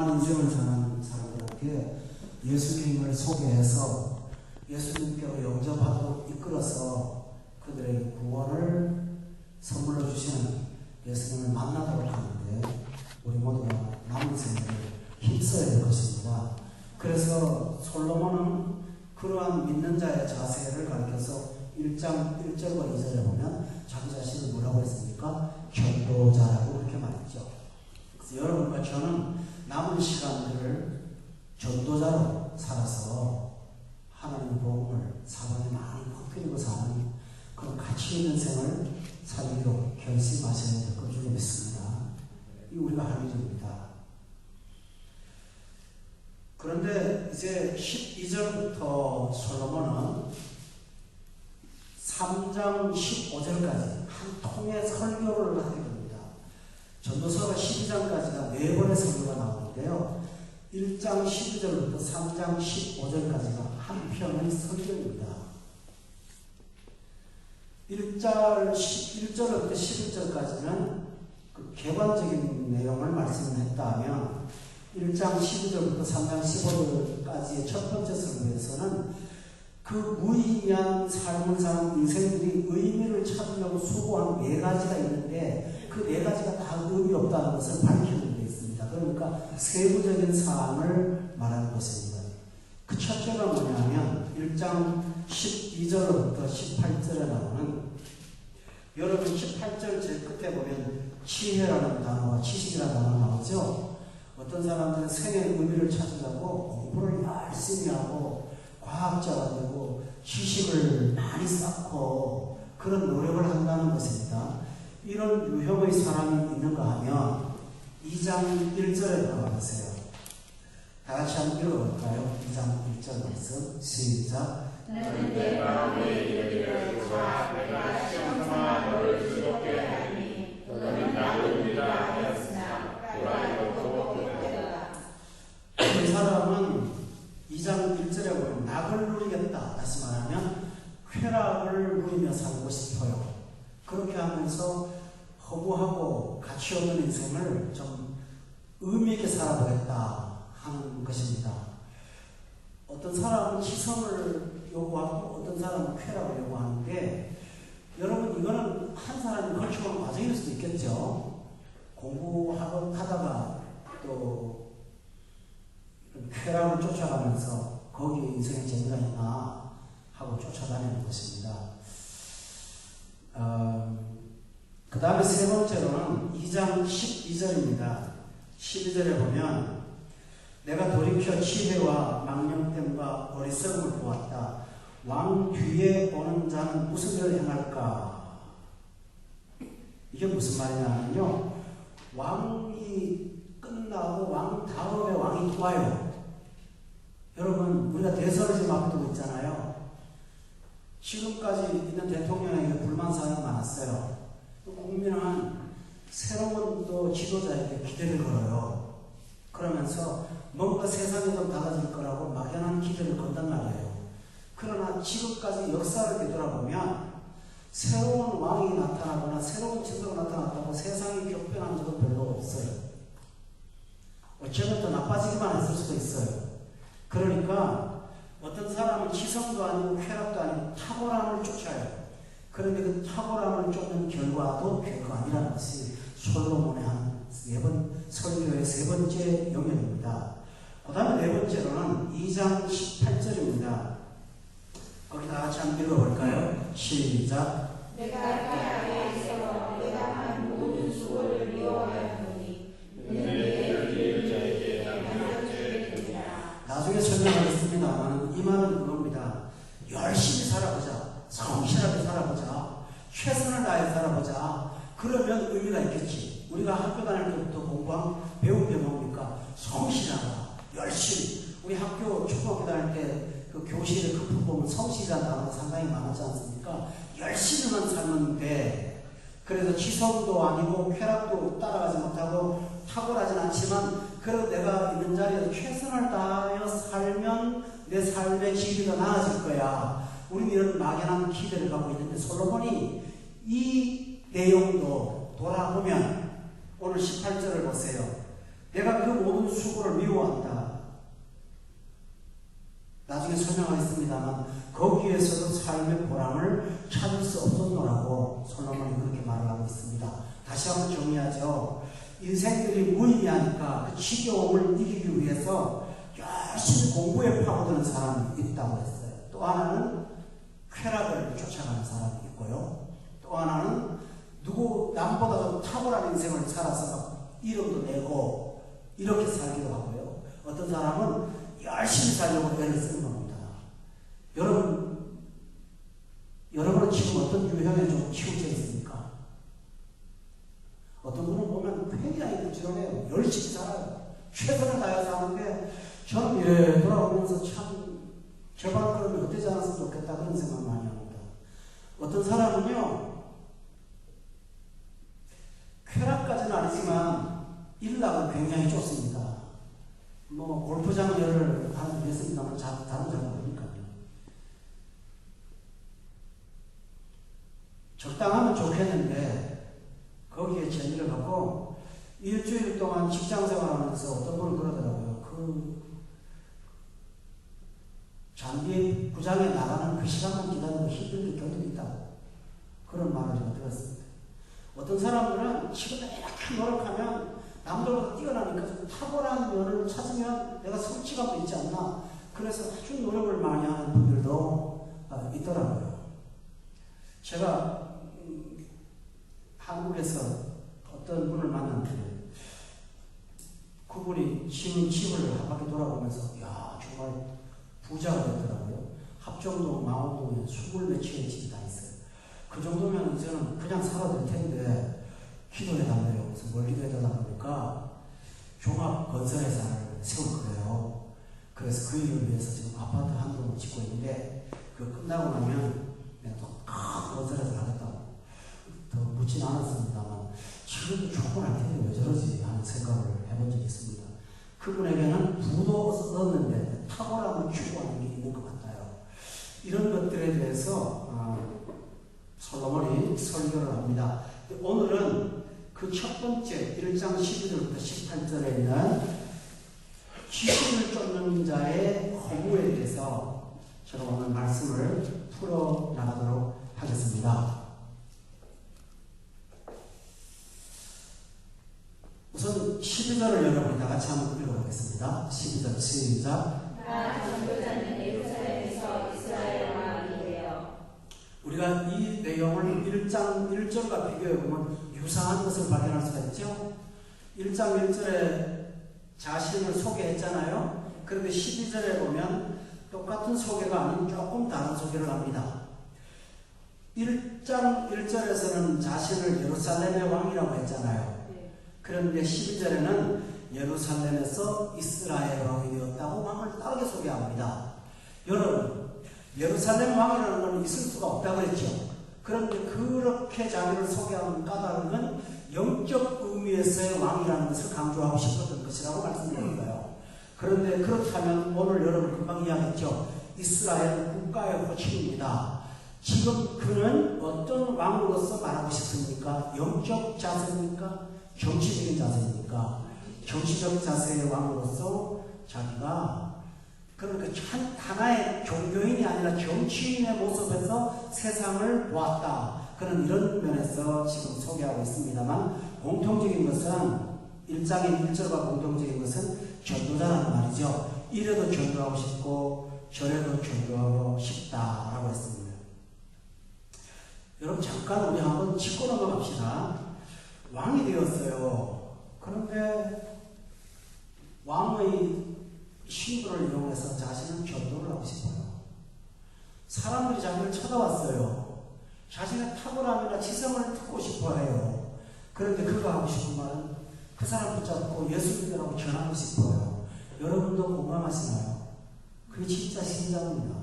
인생을 사는 사람들한테 예수님을 소개해서 예수님께로 영접하도록 이끌어서 그들에게 구원을 선물로 주시는 예수님을 만나도록 하는데 우리 모두가 남은 생을 힘써야 될 것입니다. 그래서 솔로몬은 그러한 믿는 자의 자세를 가르쳐서 1장 1절과 2절에 보면 자기 자신을 뭐라고 했습니까? 견도자라고 그렇게 말했죠. 그래서 여러분과 저는 남은 시간들을 전도자로 살아서 하나님의 복음을 사방에 많이 퍼뜨리고 사는 그런 가치 있는 생을 살기로 결심하셔야 될 것 중에 믿습니다. 이 우리가 할 일입니다. 그런데 이제 12절부터 솔로몬은 3장 15절까지 한 통의 설교를 하게 됩니다. 전도서가 12장까지가 4번의 설교가 나오는데요. 1장 12절부터 3장 15절까지가 한 편의 설교입니다. 1절부터 11절까지는 그 개관적인 내용을 말씀했다면 1장 12절부터 3장 15절까지의 첫 번째 설교에서는 그 무의미한 삶을 사는 인생들이 의미를 찾으려고 수고한 4가지가 있는데 그 4가지가 다 의미 없다는 것을 밝히는 데 있습니다. 그러니까 세부적인 사항을 말하는 것입니다. 그 첫째가 뭐냐면 1장 12절부터 18절에 나오는 여러분 18절 제일 끝에 보면 지혜라는 단어와 지식이라는 단어가 나오죠. 어떤 사람들은 생의 의미를 찾으려고 공부를 열심히 하고 과학자가 되고 지식을 많이 쌓고 그런 노력을 한다는 것입니다. 이런 유형의 사람이 있는가 하면 2장 1절에 들어가보세요. 다 같이 한번 읽어볼까요? 2장 1절 말씀 시작. 너는 내 마음에 이르기를 자 내가 시험삼아 너를 즐겁게 하리니 너는 나를 믿으라 하였으나 돌아오고 그랬다. 이 사람은 2장 1절에 보면 낙을 누리겠다. 다시 말하면 쾌락을 누리며 살고 싶어요. 그렇게 하면서 허무하고 가치 없는 인생을 좀 의미 있게 살아보겠다 하는 것입니다. 어떤 사람은 지성을 요구하고 어떤 사람은 쾌락을 요구하는데 여러분 이거는 한 사람이 거쳐온 과정일 수도 있겠죠. 공부하다가 또 쾌락을 쫓아가면서 거기에 인생의 재미가 있나 하고 쫓아다니는 것입니다. 그 다음에 세 번째로는 2장 12절입니다. 12절에 보면 내가 돌이켜 지혜와 망령됨과 어리석음을 보았다. 왕 뒤에 오는 자는 무슨 일을 행할까? 이게 무슨 말이냐면요. 왕이 끝나고 왕 다음에 왕이 또 와요. 여러분 우리가 대선을 지금 앞두고 있잖아요. 지금까지 있는 대통령에게 불만사항이 많았어요. 국민은 새로운 또 지도자에게 기대를 걸어요. 그러면서 뭔가 세상에 좀 달라질 거라고 막연한 기대를 건단 말이에요. 그러나 지금까지 역사를 되돌아보면 새로운 왕이 나타나거나 새로운 지도가 나타났다고 세상이 격변한 적은 별로 없어요. 어쩌면 더 나빠지기만 했을 수도 있어요. 그러니까 어떤 사람은 지성도 아니고 쾌락도 아니고 탁월함을 쫓아요. 그런데 그 탁월함을 쫓는 결과도 별거 아니라는 것이 솔로몬의 한 설교의 세 번째 영역입니다. 그 다음에 네 번째로는 2장 18절입니다. 거기 다 같이 한번 읽어볼까요? 시작. 내가 아래에서 내가 한 모든 수고를 미워하였노니 이는 내게 이를 자에게 남겨주게 되리라. 나중에 설명하겠습니다만 이 말은 그겁니다. 열심히 살아보자. 성실하게 살아보자. 최선을 다해 살아보자. 그러면 의미가 있겠지. 우리가 학교 다닐 때부터 배운 게 뭡니까? 성실하다. 열심히. 우리 학교 초등학교 다닐 때 그 교실에 그 보면 성실이라는 단어가 상당히 많았지 않습니까? 열심히만 살는데 그래서 지성도 아니고 쾌락도 따라가지 못하고 탁월하진 않지만 그래도 내가 있는 자리에서 최선을 다하여 살면 내 삶의 질이 더 나아질 거야. 우리는 이런 막연한 기대를 갖고 있는데 솔로몬이 이 내용도 돌아보면 오늘 18절을 보세요. 내가 그 모든 수고를 설명하겠습니다만 거기에서도 삶의 보람을 찾을 수 없었노라고 솔로몬이 그렇게 말을 하고 있습니다. 다시 한번 정리하죠. 인생들이 무의미하니까 그 지겨움을 이기기 위해서 열심히 공부에 파고드는 사람이 있다고 했어요. 또 하나는 쾌락을 쫓아가는 사람이 있고요. 또 하나는 남보다 탁월한 인생을 살아서 막 이름도 내고 이렇게 살기도 하고요. 어떤 사람은 열심히 살려고 애를 쓰는 겁니다. 여러분은 지금 어떤 유형에 좀 치우쳐 있습니까? 어떤 분은 보면 굉장히 부지런해요. 열심히 살아요. 최선을 다해서 하는데 저는 돌아오면서 참 제발 그러면 어떻게 않았으면 좋겠다 그런 생각 많이 합니다. 어떤 사람은요 쾌락까지는 아니지만 일락은 굉장히 좋습니다. 뭐 골프장 열을 하는 데 했습니다만 다른 잘 모르니까요. 적당하면 좋겠는데 거기에 재미를 갖고 일주일 동안 직장 생활하면서 어떤 분은 그러더라고요. 잔디 구장에 나가는 그 시간만 기다리고 힘든 게 견디고 있다고 그런 말을 제가 들었습니다. 어떤 사람들은 지금 이렇게 노력하면 남들보다 뛰어나니까 좀 탁월한 면을 찾으면 내가 성취감도 있지 않나 그래서 아주 노력을 많이 하는 분들도 있더라고요. 제가 한국에서 어떤 분을 만났는데 그분이 집을 한 바퀴 돌아보면서 야 정말 부자가 됐더라고요. 합정동, 망원동에 20몇 채의 집이 다 있어요. 그 정도면 이제는 그냥 살아도 될 텐데 기도해 달래요. 그래서 뭘 기도해 달라고 하니까 종합건설회사를 세울 거예요. 그래서 그 일을 위해서 지금 아파트 한 동을 짓고 있는데 그 끝나고 나면 내가 또 큰 건설회사를 하겠다고 더 묻진 않았습니다만 지금도 충분할 텐데 왜 저러지 하는 생각을 해본 적이 있습니다. 그분에게는 부도 얻었는데 탁월함을 추구하는 게 있는 것 같아요. 이런 것들에 대해서 솔로몬이 설교를 합니다. 오늘은 그 첫 번째 1장 12절부터 18절에 있는 귀신을 쫓는 자의 허무에 대해서 제가 오늘 말씀을 풀어나가도록 하겠습니다. 우선 12절을 여러분이 다 같이 한번 읽어보겠습니다. 12절 시작. 나 전도자는 예루살렘에서 이스라엘 왕이 되어. 우리가 이 내용을 1장 1절과 비교해보면 유사한 것을 발견할 수가 있죠. 1장 1절에 자신을 소개했잖아요. 그런데 12절에 보면 똑같은 소개가 아닌 조금 다른 소개를 합니다. 1장 1절에서는 자신을 예루살렘의 왕이라고 했잖아요. 그런데 12절에는 예루살렘에서 이스라엘 왕이 되었다고 왕을 다르게 소개합니다. 여러분, 예루살렘 왕이라는 건 있을 수가 없다고 그랬죠. 그런데 그렇게 자기를 소개하는 까닭은 영적 의미에서의 왕이라는 것을 강조하고 싶었던 것이라고 말씀드렸어요. 그런데 그렇다면 오늘 여러분 금방 이야기했죠. 이스라엘 국가의 호칭입니다. 지금 그는 어떤 왕으로서 말하고 싶습니까? 영적 자세입니까? 정치적인 자세입니까? 정치적 자세의 왕으로서 자기가 그러니까 하나의 종교인이 아니라 정치인의 모습에서 세상을 보았다. 그런 이런 면에서 지금 소개하고 있습니다만 공통적인 것은 1장의 1절과 공통적인 것은 전도자라는 말이죠. 이래도 전도하고 싶고 저래도 전도하고 싶다라고 했습니다. 여러분 잠깐 우리 한번 짚고 넘어갑시다. 왕이 되었어요. 그런데 왕의 신분을 이용해서 자신은 전도를 하고 싶어요. 사람들이 자기를 쳐다왔어요. 자신의 탁월함이나 지성을 듣고 싶어 해요. 그런데 그가 하고 싶은 말은 그 사람 붙잡고 예수 믿으라고 전하고 싶어요. 여러분도 공감하시나요? 그게 진짜 신자입니다.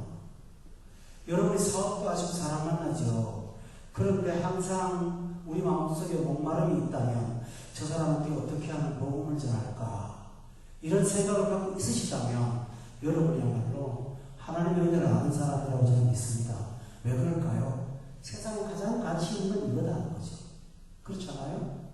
여러분이 사업도 하시고 사람 만나죠. 그런데 항상 우리 마음속에 목마름이 있다면 저 사람한테 어떻게 하면 복음을 전할까? 이런 생각을 갖고 있으시다면 여러분이야말로 하나님의 은혜를 아는 사람이라고 저는 믿습니다. 왜 그럴까요? 세상에 가장 가치 있는 건 이거다는 거죠. 그렇잖아요?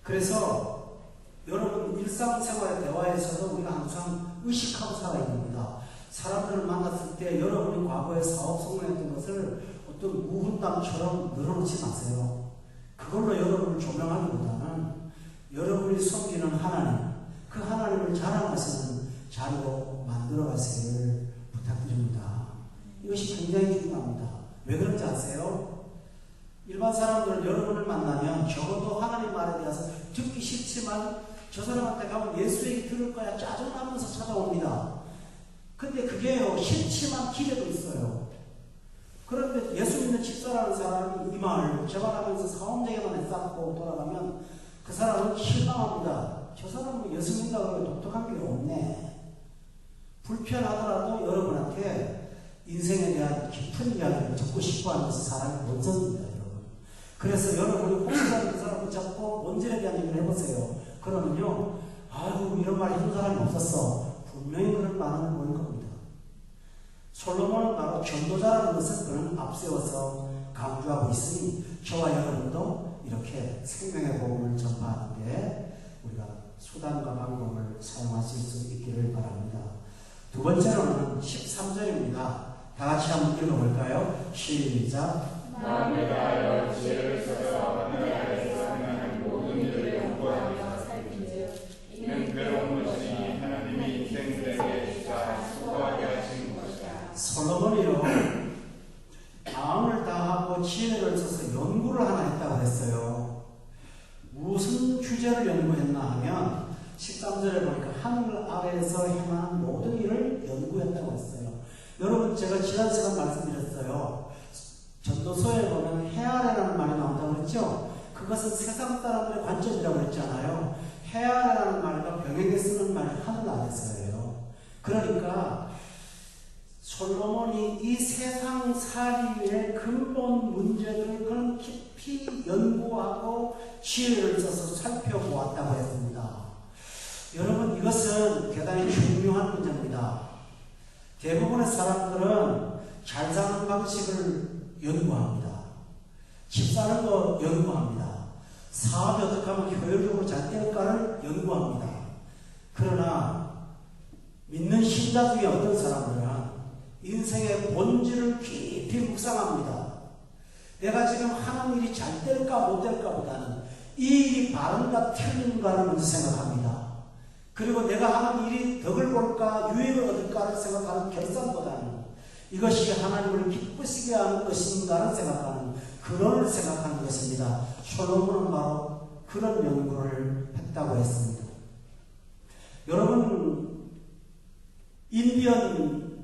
그래서 여러분 일상생활의 대화에서도 우리가 항상 의식하고 살아야 됩니다. 사람들을 만났을 때 여러분이 과거에 사업 성공했던 것을 어떤 무훈담처럼 늘어놓지 마세요. 그걸로 여러분을 조명하기보다는 여러분이 섬기는 하나님, 그 하나님을 자랑하시는 자리로 만들어가시기를 부탁드립니다. 이것이 굉장히 중요합니다. 왜 그런지 아세요? 일반 사람들은 여러분을 만나면 적어도 하나님 말에 대해서 듣기 싫지만 저 사람한테 가면 예수 얘기 들을 거야 짜증나면서 찾아옵니다. 근데 그게요, 싫지만 기대도 있어요. 그런데 예수 믿는 집사라는 사람이 이 말 재발하면서 사원제게만 쌓고 돌아가면 그 사람은 실망합니다. 저 사람은 예수 믿는다고 독특한 게 없네. 불편하더라도 여러분한테 인생에 대한 깊은 이야기를 듣고 싶어 하면서 사람이 원성입니다, 여러분. 그래서 여러분이 혹시라도 그 사람 붙잡고 원질에 대한 얘기를 해보세요. 그러면요, 아유, 이런 말 해준 사람이 없었어. 분명히 그런 반응을 보일 겁니다. 솔로몬은 바로 전도자라는 것을 그는 앞세워서 강조하고 있으니 저와 여러분도 이렇게 생명의 복음을 전파하는 게 우리가 수단과 방법을 사용하실 수 있기를 바랍니다. 두 번째로는 13절입니다. 다 같이 한번 읽어볼까요? 시작. 마음을 다하여 지혜를 써서 하늘 아래에서 행하는 모든 일을 연구하며 살핀즉 이는 괴로운 것이니 하나님이 인생들에게 주사 수고하게 하신 것이다. 솔로몬이요, 마음을 다하고 지혜를 써서 연구를 하나 했다고 했어요. 무슨 주제를 연구했나 하면 13절에 보니까 하늘 아래에서 행하는 모든 일을 연구했다고 했어요. 여러분, 제가 지난 시간 말씀드렸어요. 전도서에 보면 해 아래라는 말이 나온다고 그랬죠? 그것은 세상 사람들의 관점이라고 했잖아요. 해 아래라는 말과 병행해 쓰는 말이 하늘 아래서예요. 그러니까 솔로몬이 이 세상 살이의 근본 문제들을 그런 깊이 연구하고 지혜를 써서 살펴보았다고 했습니다. 여러분, 이것은 대단히 중요한 문제입니다. 대부분의 사람들은 잘 사는 방식을 연구합니다. 집 사는 거 연구합니다. 사업이 어떻게 하면 효율적으로 잘 될까를 연구합니다. 그러나 믿는 신자 중에 어떤 사람들은 인생의 본질을 깊이 묵상합니다. 내가 지금 하는 일이 잘 될까 못 될까 보다는 이 일이 바른가 틀린가를 먼저 생각합니다. 그리고 내가 하는 일이 덕을 볼까 유익을 얻을까를 생각하는 결산보다는 이것이 하나님을 기쁘시게 하는 것인가를 생각하는 근원을 생각하는 것입니다. 솔로몬은 바로 그런 연구를 했다고 했습니다. 여러분, 인디언들이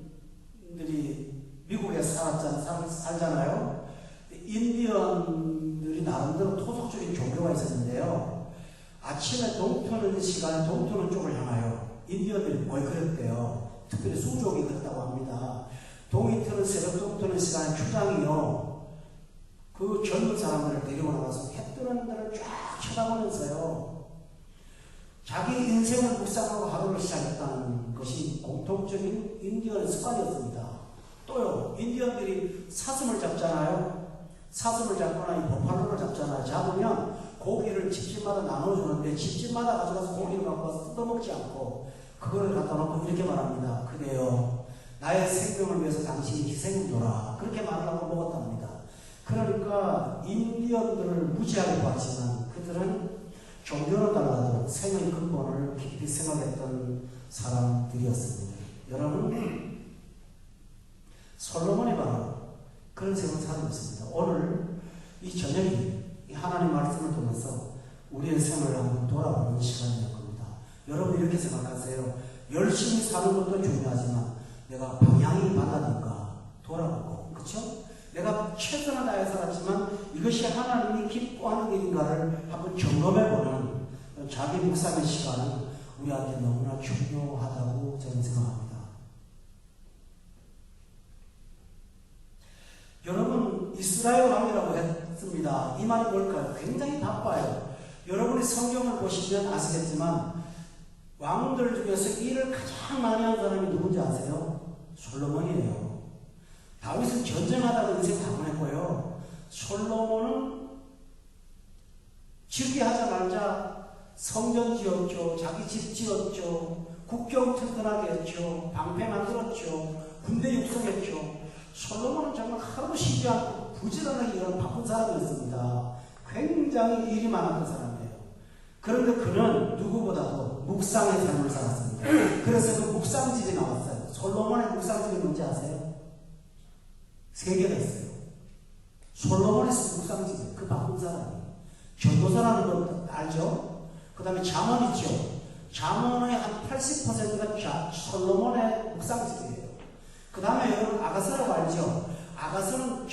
미국에 살잖아요. 인디언들이 나름대로 토속적인 종교가 있었는데요. 아침에 동트는 시간에 동트는 쪽을 향하여 인디언들이 거의 그랬대요. 특별히 수족이 그랬다고 합니다. 동이 트는 새벽 동트는 시간에 추장이요. 그 젊은 사람들을 데리고 나가서 해 뜨는 데를 쫙 쳐다보면서요. 자기 인생을 묵상하고 하루를 시작했다는 것이 공통적인 인디언의 습관이었습니다. 또요, 인디언들이 사슴을 잡잖아요. 사슴을 잡거나 이 버팔로를 잡잖아요. 잡으면 고기를 집집마다 나눠주는데 집집마다 가져가서 고기를 갖고 와서 뜯어먹지 않고 그거를 갖다 놓고 이렇게 말합니다. 그래요, 나의 생명을 위해서 당신이 희생을 줘라. 그렇게 말하고 먹었답니다. 그러니까 인디언들을 무지하게 봤지만 그들은 종교는 달라도 생의 근본을 깊이 생각했던 사람들이었습니다. 여러분, 솔로몬이 바로 그런 생각을 하고 있습니다. 오늘 이 저녁이 이 하나님 말씀을 통해서 우리의 생을 한번 돌아보는 시간일 겁니다. 여러분, 이렇게 생각하세요. 열심히 사는 것도 중요하지만 내가 방향이 맞았는가 돌아보고, 그렇죠? 내가 최선을 다해 살았지만 이것이 하나님이 기뻐하는 일인가를 한번 점검해보는 자기 묵상의 시간은 우리한테 너무나 중요하다고 저는 생각합니다. 여러분, 이스라엘 왕이라고 했습니다. 이 말이 뭘까요? 굉장히 바빠요. 여러분이 성경을 보시면 아시겠지만 왕들 중에서 일을 가장 많이 한 사람이 누군지 아세요? 솔로몬이에요. 다윗은 전쟁하다가 인생 다 보냈고요. 솔로몬은 즐기하자 말자 성전 지었죠. 자기 집 지었죠. 국경 튼튼하게 했죠. 방패 만들었죠. 군대 육성했죠. 솔로몬은 정말 하루 쉬지 않고 부지런하게 일하는 바쁜 사람이었습니다. 굉장히 일이 많았던 사람이에요. 그런데 그는 누구보다도 묵상의 삶을 살았습니다. 그래서 그 묵상집이 나왔어요. 솔로몬의 묵상집이 뭔지 아세요? 3개가 있어요. 솔로몬의 묵상집이에요. 그 바쁜 사람이. 전도서라는 건 알죠? 그 다음에 잠언 있죠? 잠언의 한 80%가 솔로몬의 묵상집이에요. 그 다음에 여러분 아가서라고 알죠? 아가서는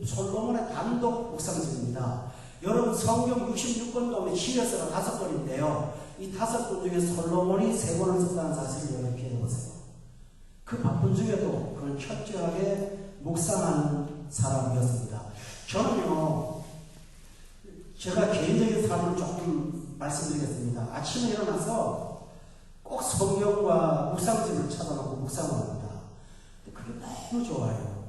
솔로몬의 단독 묵상집입니다. 여러분 성경 66권 가운데 시려서가 5권인데요. 이 5권 중에 솔로몬이 3권을 썼다는 사실을 여러분 기억해보세요. 그 바쁜 중에도 그는 철저하게 묵상하는 사람이었습니다. 저는요, 제가 개인적인 삶을 조금 말씀드리겠습니다. 아침에 일어나서 꼭 성경과 묵상집을 찾아놓고 묵상을 합니다. 그게 너무 좋아요.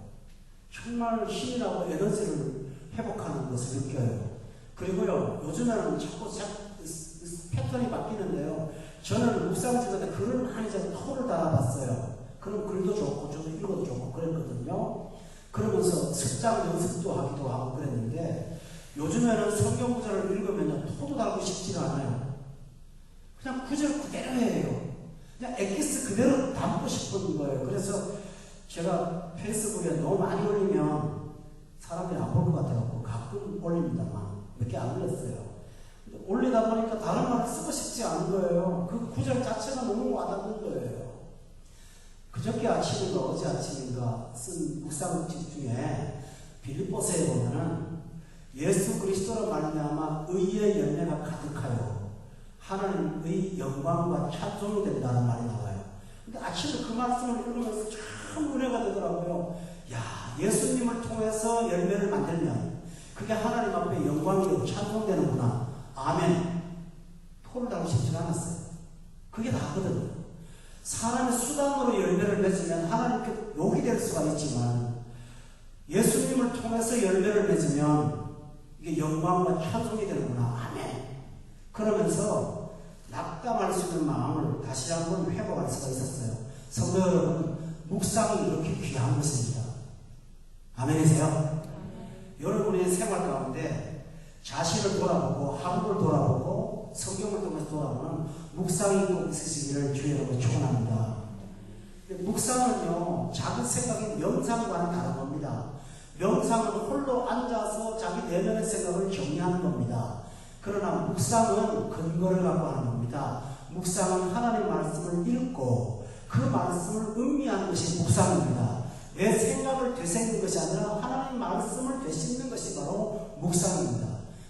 정말 힘이 나고 에너지를 회복하는 것을 느껴요. 그리고요, 요즘에는 자꾸 패턴이 바뀌는데요. 저는 묵상집에다 글을 많이 제가 토를 달아봤어요. 그럼 글도 좋고, 저도 읽어도 좋고 그랬거든요. 그러면서 습장 연습도 하기도 하고 그랬는데, 요즘에는 성경 구절을 읽으면 토도 달고 싶지가 않아요. 그냥 구절 그대로 해요. 그냥 엑기스 그대로 담고 싶은 거예요. 그래서 제가 페이스북에 너무 많이 올리면 사람들이 안 볼 것 같아서 가끔 올립니다만 몇 개 안 올렸어요. 근데 올리다 보니까 다른 말을 쓰고 싶지 않은 거예요. 그 구절 자체가 너무 와닿는 거예요. 그저께 아침인가 어제 아침인가 쓴 묵상집 중에 빌립보서에 보면은 예수 그리스도로 말미암아 의의 열매가 가득하여 하나님의 영광과 찬송이 된다는 말이 나와요. 근데 아침에 그 말씀을 읽으면서 참 은혜가 되더라고요. 야, 예수님을 통해서 열매를 만들면 그게 하나님 앞에 영광이 되고 찬송되는구나. 아멘. 토를 달고 싶지 않았어요. 그게 다거든요. 사람의 수단으로 열매를 맺으면 하나님께 욕이 될 수가 있지만 예수님을 통해서 열매를 맺으면 이게 영광과 찬송이 되는구나. 아멘. 그러면서 낙담할 수 있는 마음을 다시 한번 회복할 수가 있었어요. 성도 여러분, 묵상이 이렇게 귀한 것입니다. 아멘이세요? 여러분의 생활 가운데 자신을 돌아보고 하루를 돌아보고 성경을 통해서 돌아보는 묵상이 꼭 있으시기를 주여로 축원합니다. 묵상은요, 작은 생각이 명상과는 다른 겁니다. 명상은 홀로 앉아서 자기 내면의 생각을 정리하는 겁니다. 그러나 묵상은 근거를 갖고 하는 겁니다. 묵상은 하나님의 말씀을 읽고 그 말씀을 음미하는 것이 묵상입니다. 내 생각을 되새기는 것이 아니라 하나님의 말씀을 되씹는 것이 바로 묵상입니다.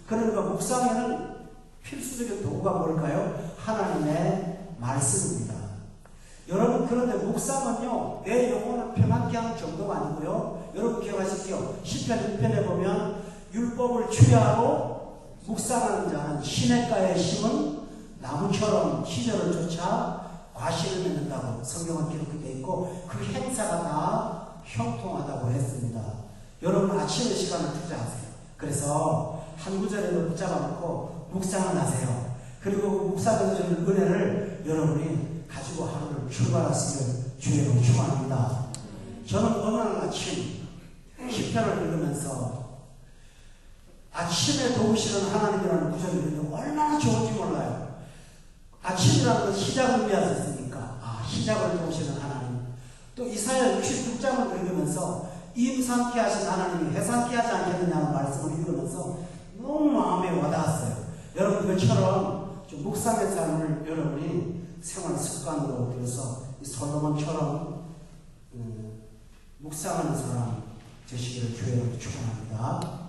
그러니까 묵상에는 필수적인 도구가 뭘까요? 하나님의 말씀입니다. 여러분, 그런데 묵상은요, 내 영혼을 평안케 하는 정도가 아니고요. 여러분 기억하십시오. 시편 1편에 보면 율법을 추리하고 묵상하는 자는 시냇가에 심은 나무처럼 시절을 쫓아 과실을 맺는다고 성경은 기록되어 있고 그 행사가 다 형통하다고 했습니다. 여러분 아침에 시간을 투자하세요. 그래서 한 구절에도 붙잡아놓고 묵상을 하세요. 그리고 묵상에서 주는 은혜를 여러분이 가지고 하루를 출발하시길 주의로 축원합니다. 저는 어느 날 아침 시편을 읽으면서 아침에 도우시는 하나님이라는 구절을 읽는데 얼마나 좋은지 몰라요. 아침이라는 건 시작을 의미하셨으니까 시작을 도우시는 하나님. 또 이사야 66장을 읽으면서 임상케 하신 하나님이 해상케 하지 않겠느냐는 말씀을 읽으면서 너무 마음에 와닿았어요. 여러분 그처럼 좀 묵상의 삶을 여러분이 생활 습관으로 들여서 솔로몬처럼 묵상하는 사람 되시기를 주의로 축원합니다.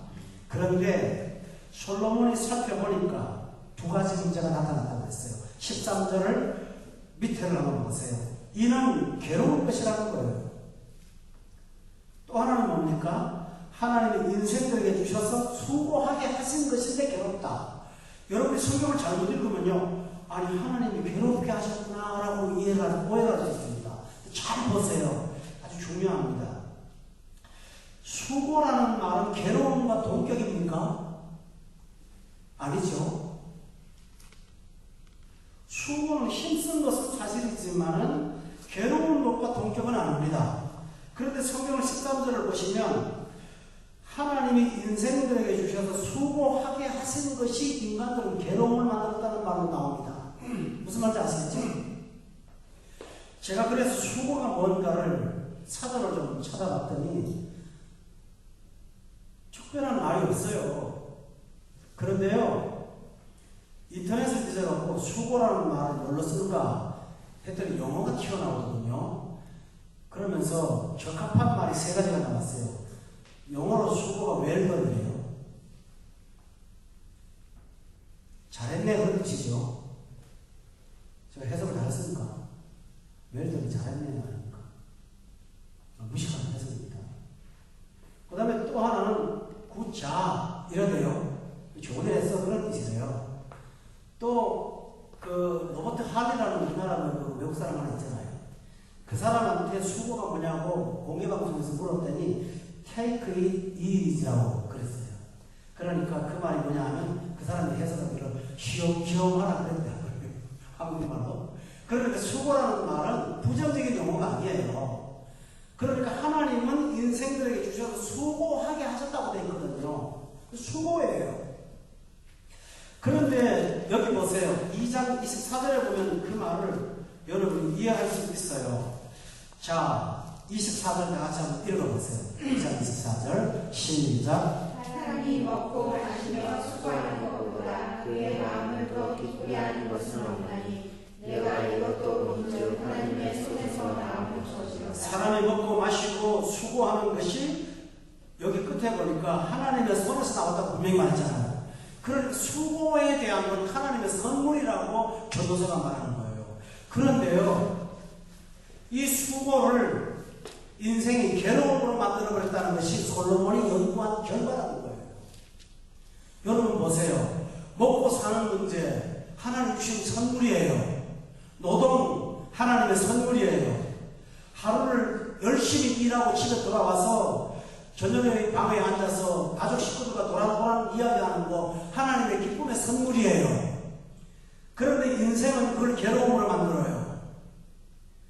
그런데 솔로몬이 살펴보니까 두 가지 문제가 나타났다고 했어요. 13절을 밑에를 한번 보세요. 이는 괴로울 것이라는 거예요. 또 하나는 뭡니까? 하나님이 인생들에게 주셔서 수고하게 하신 것인데 괴롭다. 여러분이 성경을 잘못 읽으면요, 아니 하나님이 괴롭게 하셨구나 라고 오해를 할 수 있습니다. 잘 보세요. 아주 중요합니다. 수고라는 말은 괴로움과 동격입니까? 아니죠. 웃는 것은 사실이지만은 괴로운 것과 동격은 아닙니다. 그런데 성경을 13절을 보시면 하나님이 인생들에게 주셔서 수고하게 하신 것이 인간들은 괴로움을 만들었다는 말로 나옵니다. 무슨 말인지 아시겠죠? 제가 그래서 수고가 뭔가를 사전을 좀 찾아봤더니 특별한 말이 없어요. 그런데요, 인터넷을 뒤져갖고 수고라는 말을 뭘로 쓰는가 했더니 영어가 튀어나오거든요. 그러면서 적합한 말이 3가지가 나왔어요. 영어로 수고가 웰던이에요. 잘했네 그런 뜻이죠. 제가 해석을 잘했습니까? 웰던이 잘했네 아닙니까? 무식한 해석입니다. 그 다음에 또 하나는 굿자 이러네요. 좋은 일 했어 그런 뜻이래요. 또 그 로버트 할리라는 우리나라 그 외국 사람 하나 있잖아요. 그 사람한테 수고가 뭐냐고 공개방송에서 물었더니 take it easy라고 그랬어요. 그러니까 그 말이 뭐냐 하면 그 사람이 해석하기로 쉬엄쉬엄 하라 그랬대요. 한국말로. 그러니까 수고라는 말은 부정적인 용어가 아니에요. 그러니까 하나님은 인생들에게 주셔서 수고하게 하셨다고 되어 있거든요. 수고예요. 그런데 여기 보세요. 2장 24절에 보면 그 말을 여러분이 이해할 수 있어요. 자, 24절 다 같이 한번 읽어보세요. 2장 24절 시작. 사람이 먹고 마시며 수고하는 것보다 그의 마음을 더 기쁘게 하는 것은 없나니 내가 이것도 본즉 하나님의 손에서 나온 것이로다. 사람이 먹고 마시고 수고하는 것이 여기 끝에 보니까 하나님의 손에서 나왔다고 분명히 말했잖아요. 그런 수고에 대한 건 하나님의 선물이라고 전도서가 말하는 거예요. 그런데요, 이 수고를 인생이 괴로움으로 만들어버렸다는 것이 솔로몬이 연구한 결과라는 거예요. 여러분 보세요. 먹고 사는 문제 하나님 주신 선물이에요. 노동 하나님의 선물이에요. 하루를 열심히 일하고 집에 돌아와서 저녁에 방에 앉아서 가족 식구들과 도란도란 이야기하는 거 하나님의 기쁨의 선물이에요. 그런데 인생은 그걸 괴로움으로 만들어요.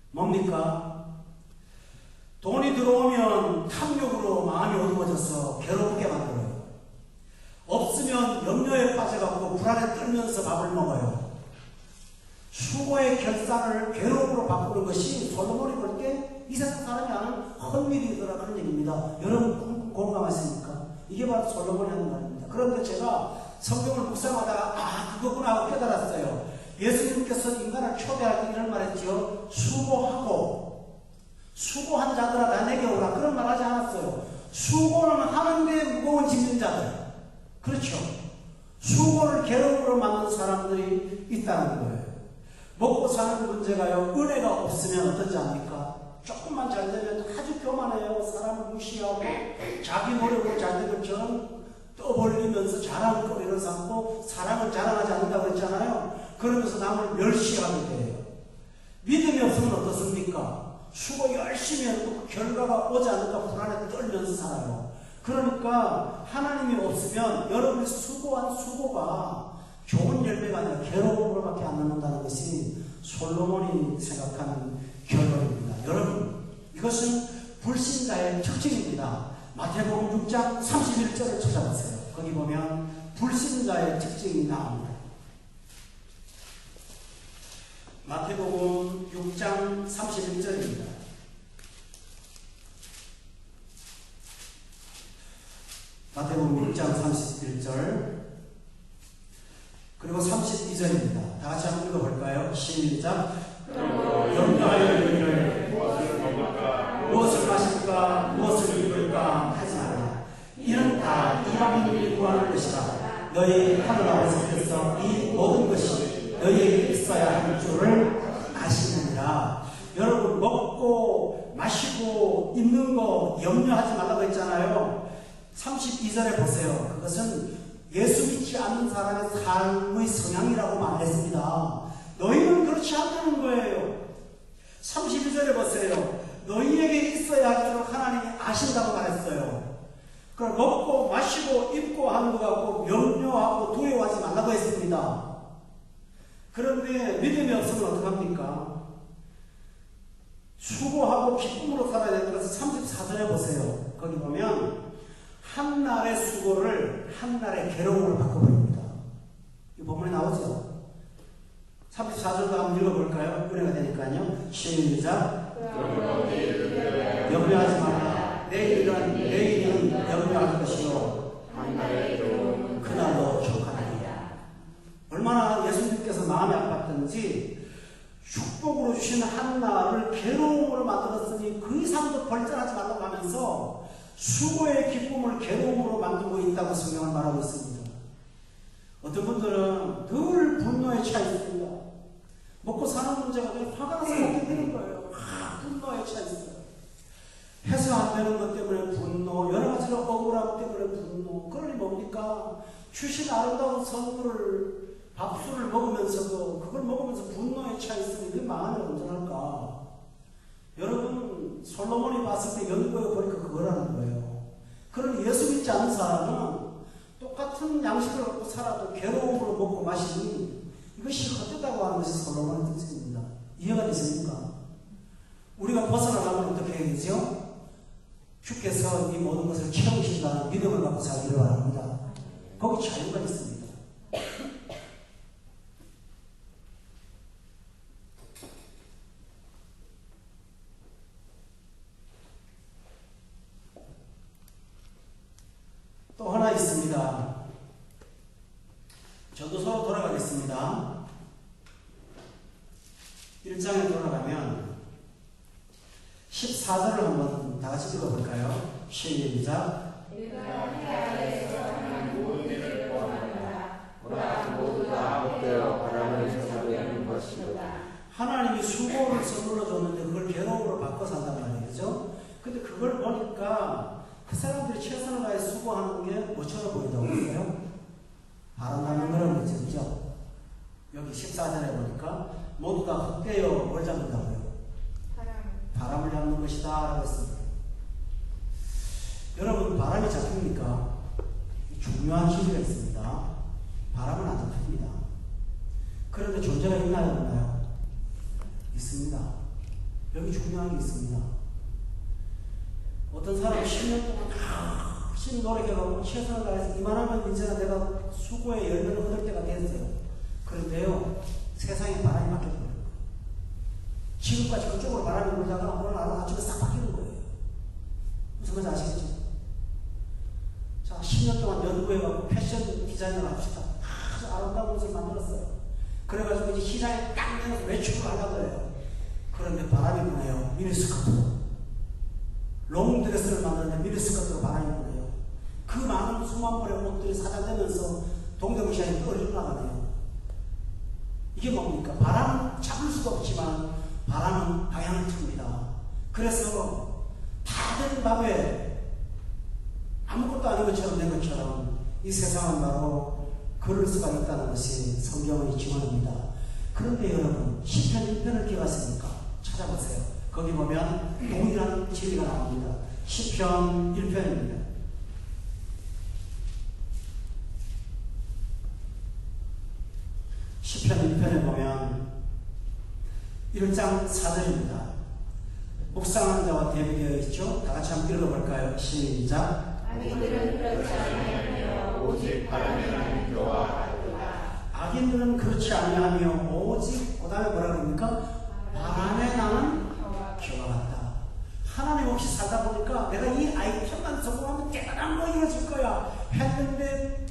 뭡니까? 돈이 들어오면 탐욕으로 마음이 어두워져서 괴롭게 만들어요. 없으면 염려에 빠져갖고 불안에 떨면서 밥을 먹어요. 수고의 결산을 괴로움으로 바꾸는 것이 솔로몬이 볼 때 이 세상 사람이 아는 헌밀이더라 그런 얘기입니다. 여러분 공감하십니까? 이게 바로 솔로몬이 하는 말입니다. 그런데 제가 성경을 묵상하다가 그거구나 하고 깨달았어요. 예수님께서 인간을 초대할 때 이런 말 했죠. 수고한 자들아 나 내게 오라 그런 말 하지 않았어요. 수고는 하는데 무거운 짐진 자들. 그렇죠. 수고를 괴로움으로 만든 사람들이 있다는 거예요. 먹고 사는 문제가요, 은혜가 없으면 어떤지 압니까? 조금만 잘 되면 아주 교만해요. 사람을 무시하고 자기 노력으로 잘 되면 저는 떠벌리면서 자랑거리를 삼고 사랑을 자랑하지 않는다고 그랬잖아요. 그러면서 남을 멸시하게 돼요. 믿음이 없으면 어떻습니까? 수고 열심히 해도 그 결과가 오지 않을까 불안에 떨면서 살아요. 그러니까 하나님이 없으면 여러분이 수고한 수고가 좋은 열매가 아니라 괴로움으로밖에 안 남는다는 것이 솔로몬이 생각하는 결론입니다. 여러분, 이것은 불신자의 특징입니다. 마태복음 6장 31절을 찾아보세요. 거기 보면 불신자의 특징이 나옵니다. 마태복음 6장 31절입니다. 마태복음 6장 31절 그리고 32절입니다. 다 같이 한번 읽어볼까요? 시작. 염려하여 이르기를 무엇을 먹을까 무엇을 마실까 무엇을 입을까 하지 말라. 이는 다 이방인들이 구하는 것이라. 너희 하늘 아버지께서 이 모든 것이 너희에게 있어야 할 줄을 아시느니라. 여러분 먹고 마시고 입는 거 염려하지 말라고 했잖아요. 32절에 보세요. 그것은 예수 믿지 않는 사람의 삶의 성향이라고 말했습니다. 너희는 그렇지 않다는 거예요. 32절에 보세요. 너희에게 있어야 할 줄 하나님이 아신다고 말했어요. 그럼 먹고 마시고 입고 하는 것 같고 염려하고 두려워하지 말라고 했습니다. 그런데 믿음이 없으면 어떡합니까? 수고하고 기쁨으로 살아야 되는 것을 34절에 보세요. 거기 보면 한 날의 수고를 한 날의 괴로움으로 바꿔버립니다. 이 본문에 나오죠. 34절도 한번 읽어볼까요? 은혜가 되니까요. 시작. 염려하지 마라. 내일은 염려할 것이요 한 날의 괴로움은 그날로 족하리라. 얼마나 예수님께서 마음이 아팠던지 축복으로 주신 한 날을 괴로움으로 만들었으니 그 이상도 벌전하지 말라고 하면서 수고의 기쁨을 괴로움으로 만들고 있다고 성경을 말하고 있습니다. 어떤 분들은 늘 분노에 차 있습니다. 먹고 사는 문제가 늘 화가 나서 먹게 되는 거예요. 분노에 차 있어요. 해서 안 되는 것 때문에 분노, 여러 가지로 억울함 때문에 분노. 그러니 뭡니까? 주신 아름다운 선물을, 밥술을 먹으면서도 그걸 먹으면서 분노에 차 있으니 그 마음이 온전할까? 여러분, 솔로몬이 봤을 때 연구해 보니까 그거라는 거예요. 그러니 예수 믿지 않는 사람은 똑같은 양식을 갖고 살아도 괴로움으로 먹고 마시니 이것이 헛되다고 하는 것이 솔로몬의 뜻입니다. 이해가 되십니까? 우리가 벗어나가면 어떻게 해야 되죠? 주께서 이 모든 것을 채우신다는 믿음을 갖고 살기를 바랍니다. 거기 자유가 있습니다. 또 하나 있습니다. 전도서로 돌아가겠습니다. 1장에 돌아가면 14절을 한번 다 같이 읽어볼까요? 시작. 내가 해 아래에서 하는 모든 일을 범하노라. 보라, 모두 다 헛되어 바람을 찾아오는 것이로다. 하나님이 수고를 선물로 줬는데 그걸 괴로움으로 바꿔 산단 말이에요. 그죠? 근데 그걸 보니까 그 사람들이 최선을 다해 수고하는 게 뭐처럼 보인다고 했어요? 바람 나는 그런 거죠. 그죠? 여기 14절에 보니까 모두 다 헛되어 뭘 잡는다고요? 바람을 잡는 것이다 라고 했습니다. 여러분, 바람이 잡힙니까? 중요한 기회가 있습니다. 바람은 안 잡힙니다. 그런데 존재가 있나요? 없나요? 있습니다. 여기 중요한 게 있습니다. 어떤 사람이 10년 동안 열심히 노력해가고 최선을 다해서 이만하면 이제는 내가 수고의 열매를 얻을 때가 됐어요. 그런데요, 세상에 바람이 바뀌어버려요. 지금까지 그쪽으로 바람이 불다가 오늘 아침에 싹 바뀌는 거예요. 무슨 건지 아시겠죠? 자, 10년 동안 연구해가고 패션 디자인을 합시다. 아주 아름다운 옷을 만들었어요. 그래가지고 이제 시장에 딱 내놓고 매출을 하려고 해요. 그런데 바람이 부네요. 미니스커트로. 롱드레스를 만드는데 미니스커트로 바람이 부네요. 그 많은 수만 벌의 옷들이 사장되면서 동대문시장에 떨어져 나가네요. 이게 뭡니까? 바람은 잡을 수도 없지만 바람은 방향을 틉니다. 그래서 다된 밥에 아무것도 아닌 것처럼 된 것처럼 이 세상은 바로 그럴 수가 있다는 것이 성경의 증언입니다. 그런데 여러분, 시편 1편을 기억하십니까? 찾아보세요. 거기 보면 동일한 진리가 나옵니다. 시편 1편입니다. 시편 1편에 보면 1장 4절입니다. 묵상하는 자와 대비되어 있죠? 다 같이 한번 읽어볼까요? 시작. 악인들은 그렇지 아니하며 오직 바람에 나는 교화하도다. 악인들은 그렇지 아니하며 오직 그 다음에 뭐라 그럽니까? 바람에 나는 교화한다. 하나님 없이 살다 보니까 내가 이 아이템만 성공하면 대단한 거 이루어질 거야 했는데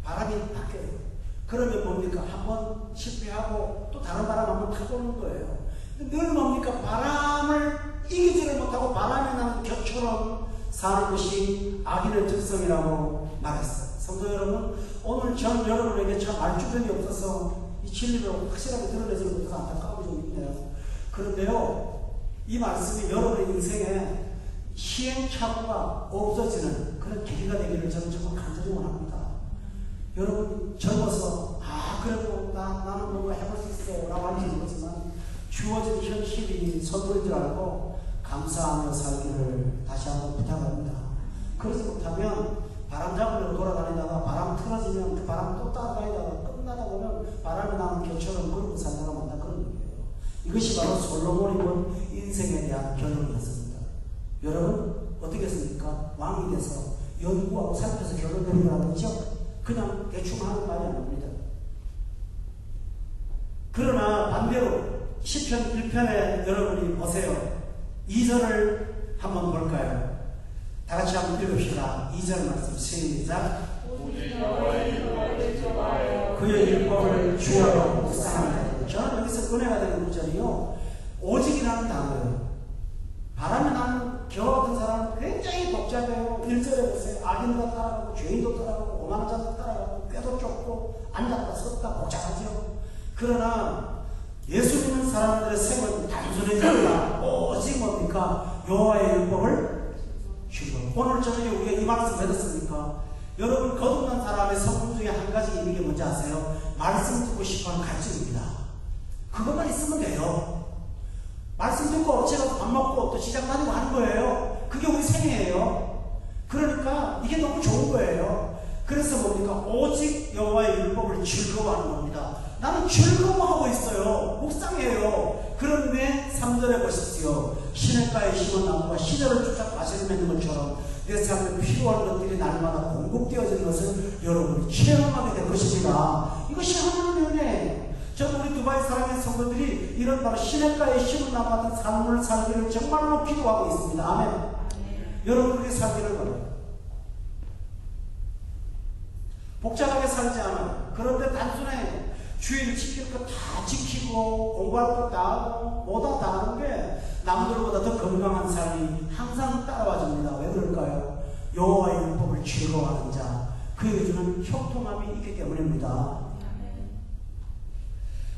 바람이 바뀌어요. 그러면 뭡니까? 한번 실패하고 또 다른 바람 한번 타고 오는 거예요. 늘 뭡니까? 바람을 이기지를 못하고 바람에 나는 격처럼 사는 것이 악인의 특성이라고 말했어요. 성도 여러분, 오늘 전 여러분에게 참 말주변이 없어서 이 진리를 확실하게 드러내지 못해서 안타까움이 좀 있네요. 그런데요, 이 말씀이 여러분의 인생에 시행착오가 없어지는 그런 계기가 되기를 저는 정말 간절히 원합니다. 여러분, 젊어서 그래도 나는 뭔가 해볼 수 있어 라고 할지 모르지만 주어진 현실이 선물인 줄 알고 감사하며 살기를 다시 한번 부탁합니다. 그러지 못하면 바람 잡으려고 돌아다니다가 바람 틀어지면 그 바람 또 따라다니다가 끝나다가 보면 바람이 나는 겨처럼 그러고 살다가 만나 그런 거예요. 이것이 바로 솔로몬이 본 인생에 대한 결론이었습니다. 여러분 어떻게 했습니까? 왕이 돼서 연구하고 살펴서 결론 내리는 거 아니죠? 그냥 대충 하는 말이 아닙니다. 그러나 반대로 시편 1편에 여러분이 보세요. 2절을 한번 볼까요? 다 같이 한번 읽읍시다. 2절 말씀 시작. 그의 율법을 주야로 묵상하라. 저는 여기서 은혜가 되는 구절이요. 오직이라는 단어예요. 바람이 나는 겨와 같은 사람은 굉장히 복잡해요. 1절에 보세요. 악인도 따라가고 죄인도 따라가고 오만한 자도 따라가고 꾀도 쫓고 앉았다 섰다 복잡하죠. 그러나 예수 믿는 사람들의 생은 단순해집니다. 오직 뭡니까? 여호와의 율법을 주고. 오늘 저녁에 우리가 이 말씀 들었습니까? 여러분 거듭난 사람의 성품 중에 한 가지 있는 게 뭔지 아세요? 말씀 듣고 싶어하는 갈증입니다. 그것만 있으면 돼요. 말씀 듣고 업체 가서 밥 먹고 또 시장 다니고 하는 거예요. 그게 우리 생애예요. 그러니까 이게 너무 좋은 거예요. 그래서 뭡니까? 오직 여호와의 율법을 즐거워하는 겁니다. 나는 즐거워하고 있어요. 묵상해요. 그런데 3절에 보십시오. 시냇가에 심은 나무가 시절을 쫓아 가시를 맺는 것처럼 내 삶에 필요한 것들이 날마다 공급되어지는 것을 여러분이 체험하게 될 것입니다. 이것이 하나님의 은혜예요. 저는 우리 두바이 사랑의 성도들이 이런 바로 시냇가에 심은 나무 같은 삶을 살기를 정말로 기도하고 있습니다. 아멘. 여러분 그렇게 살기를 바랍니다. 복잡하게 살지 않아요. 그런데 단순해요. 주의를 지킬 거 다 지키고 공부할 거 다 하고 뭐다 다 하는 게 남들보다 더 건강한 삶이 항상 따라와 줍니다. 왜 그럴까요? 여호와의 율법을 즐거워하는 자, 그에게 주는 형통함이 있기 때문입니다.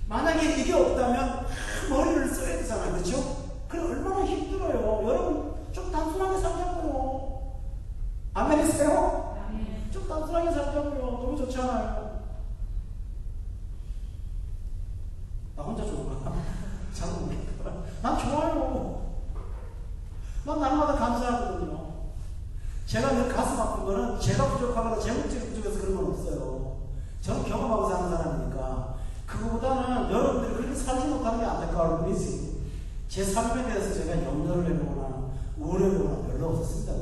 만약에 이게 없다면 머리를 써야 되잖아요. 그렇죠? 그래 얼마나 힘들어요. 여러분 좀 단순하게 살자고요. 아멘이세요? 좀 단순하게 살자고요. 너무 좋지 않아요? 나 혼자 좋은가? 잘 모르겠다. 난 좋아요. 난 날마다 감사하거든요. 제가 늘 가슴 아픈 거는 제가 부족하거나 제 물질이 부족해서 그런 건 없어요. 저는 경험하고 사는 사람이니까. 그거보다는 여러분들이 그렇게 살지 못하는 게 안타까울 뿐이지. 제 삶에 대해서 제가 염려를 해보거나 우울해보거나 별로 없었습니다.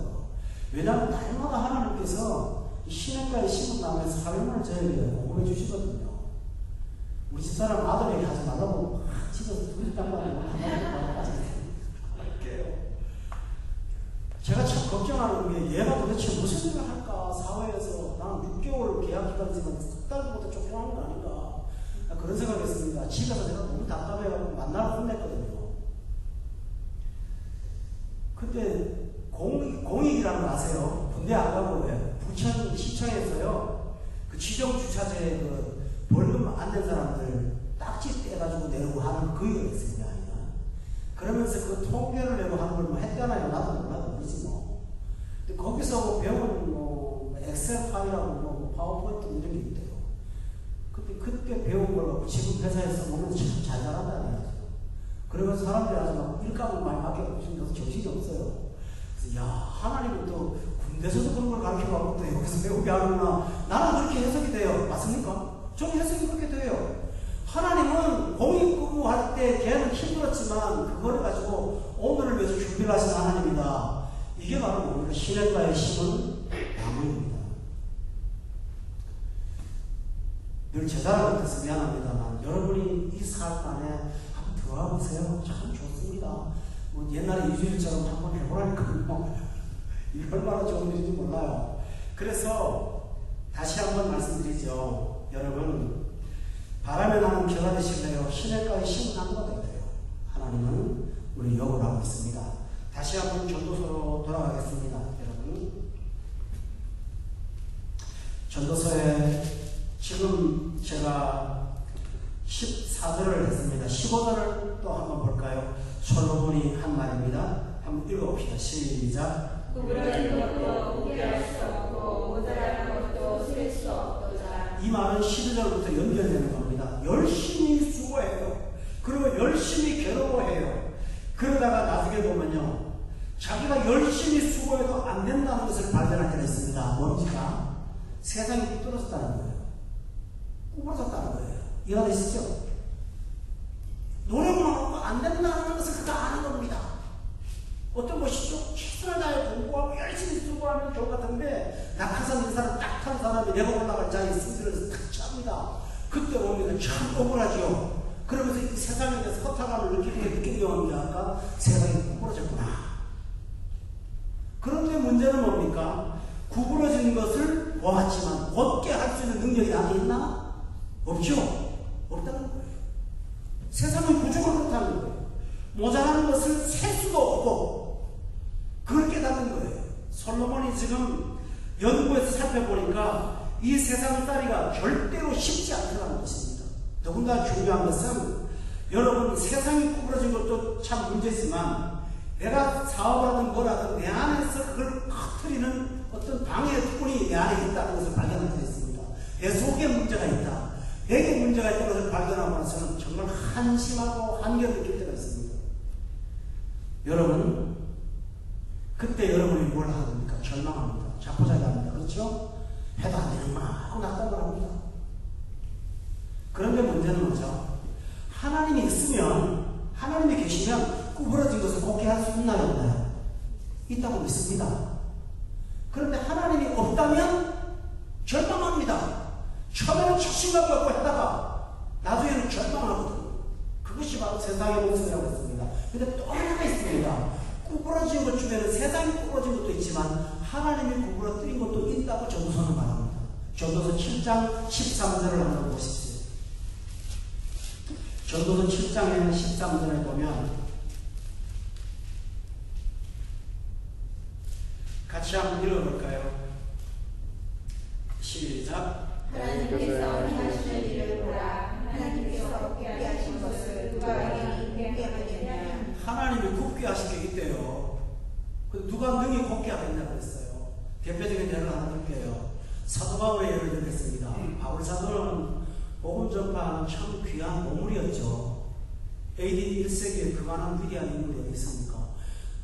왜냐하면 날마다 하나님께서 시냇가에 심은 나무의 삶을 저에게 공급해 주시거든요. 우리 집사람 아들에게 하지 말라고 집에서 둘이 땅만으로 할게요. 제가 참 걱정하는 게 얘가 도대체 무슨 일을 할까. 사회에서 나는 6개월 계약 기간이지만 6달보다 쫓겨나는 거 아닌가. 그런 생각을 했습니다. 집에서 내가 너무 답답해가지고 만나러 혼냈거든요. 근데 공익이라는 거 아세요? 군대 안 가고 왜? 부천 시청에서요. 그 지정 주차장에 그 벌금 안 낸 사람들 딱지 떼가지고 내고 하는 그 일을 했습니다. 그러면서 그 통계를 내고 하는 걸 뭐 했잖아요. 나도 몰라도 모르지 뭐. 근데 거기서 뭐 배운 뭐 엑셀 파일하고 뭐 파워포인트 이런 게 있대요. 그때 배운 걸 갖고 지금 회사에서 보면 참 잘 나간다는 거죠. 그러면서 사람들이 아주 막 일감을 많이 맡겨갖고 지금 여기서 정신이 없어요. 그래서 야, 하나님은 또 군대에서도 그런 걸 가르쳐갖고 또 여기서 배우게 하는구나. 나는 그렇게 해석이 돼요. 맞습니까? 저는 해석이 그렇게 돼요. 하나님은 공익근무할 때 걔는 힘들었지만 그걸 가지고 오늘을 위해서 준비를 하신 하나님이다. 이게 바로 뭡니까? 시냇가에 심은 나무입니다. 늘 제 자랑 같아서 미안합니다만 여러분이 이 삶 안에 한번 들어가 보세요. 참 좋습니다. 뭐 옛날에 이주일처럼 한번 해보라니까요. 이게 얼마나 좋은 일인지 몰라요. 그래서 다시 한번 말씀드리죠. 여러분 바람에 나는 겨가 되실래요? 시냇가에 심은 나무가 될래요? 하나님은 우리 역을 하고 있습니다. 다시 한번 전도서로 돌아가겠습니다. 여러분 전도서에 지금 제가 14절을 했습니다. 15절을 또 한번 볼까요? 솔로몬이 한 말입니다. 한번 읽어봅시다. 시작. 구부러진 것도 포기할 수 없고 모자란 것도 셀 수 없도다. 이 말은 12절부터 연결되는 겁니다. 열심히 수고해요. 그리고 열심히 괴로워해요. 그러다가 나중에 보면요. 자기가 열심히 수고해도 안 된다는 것을 발견하게 됐습니다. 뭔지가 세상이 뚫어졌다는 거예요. 구부러졌다는 거예요. 이해가 되시죠? 노력만 하고 안 된다는 것을 그가 아는 겁니다. 어떤 것이죠? 최선을 다해 공부하고 열심히 수고하면 좋을 것 같은데 낙하산 인사를 딱 탄 사람이 내가 올라갈 자리에 승질을 탁 찹니다. 그때 오면 참 억울하죠. 그러면서 이 세상에 대해서 허탈함을 느끼게 오는 게 아까 세상이 구부러졌구나. 그런데 문제는 뭡니까? 구부러진 것을 보았지만 곧게 할 수 있는 능력이 나한테 있나? 없죠. 없다는 거예요. 세상은 부족을 못하는 거예요. 모자라는 것을 셀 수도 없고 그걸 깨닫는 거예요. 솔로몬이 지금 연구에서 살펴보니까 이 세상살이가 절대로 쉽지 않다는 것입니다. 더군다나 중요한 것은 여러분 세상이 구부러진 것도 참 문제지만 내가 사업을 하든 뭘 하든 내 안에서 그걸 터뜨리는 어떤 방해의 특권이 내 안에 있다는 것을 발견할 수 있습니다. 내 속에 문제가 있다. 내게 문제가 있다는 것을 발견하고 나서는 정말 한심하고 한결을 느낄 때가 있습니다. 여러분 그때 여러분이 뭘 하십니까? 절망합니다. 자포자기합니다. 그렇죠? 해도 안 되는구나 하고 낙담을 합니다. 그런데 문제는 뭐죠? 하나님이 있으면 하나님이 계시면 구부러진 것을 곧게 할 수 있나요? 없나요? 있다고 믿습니다. 그런데 하나님이 없다면 절망합니다. 처음에는 자신감 갖고 하다가 나중에는 절망하거든요. 그것이 바로 세상의 모습이라고 했습니다. 근데 또 하나가 있습니다. 구부러진 것 중에는 세상이 구부러진 것도 있지만 하나님이 구부러뜨린 것도 있다고 전도서는 말합니다. 전도서 7장 13절을 한번 보십시오. 전도서 7장의 13절에 보면 같이 한번 읽어볼까요? 시작. 하나님께서 하시는 일을 보라. 하나님께서 굽게 하신 것을 누가 능히 하겠느냐. 하나님이 굽게 하신 게 있대요. 누가 능히 굽게 하겠냐고 했어요. 대표적인 예를 하나 들게요. 사도 바울의 예를 들겠습니다. 바울 사도는 복음 전파하는 참 귀한 보물이었죠. AD 1세기에 그만한 위대한 인물이 어디 있습니까?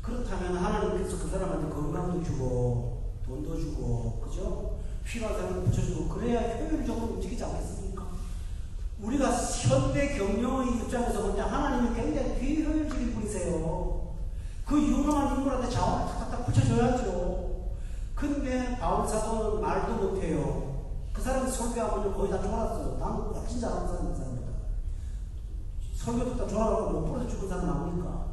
그렇다면 하나님께서 그 사람한테 건강도 주고 돈도 주고 그죠? 필요한 사람을 붙여주고 그래야 효율적으로 움직이지 않겠습니까? 우리가 현대 경영의 입장에서 볼 때 하나님이 굉장히 비효율적인 분이세요. 그 유명한 인물한테 자원을 탁탁 붙여줘야죠. 근데 바울 사도는 말도 못해요. 그 사람이 설교하면 거의 다 졸았어요. 나는 훨씬 잘하는 사람입니다. 설교 듣다 졸아가고 못 풀어서 죽은 사람 아닙니까?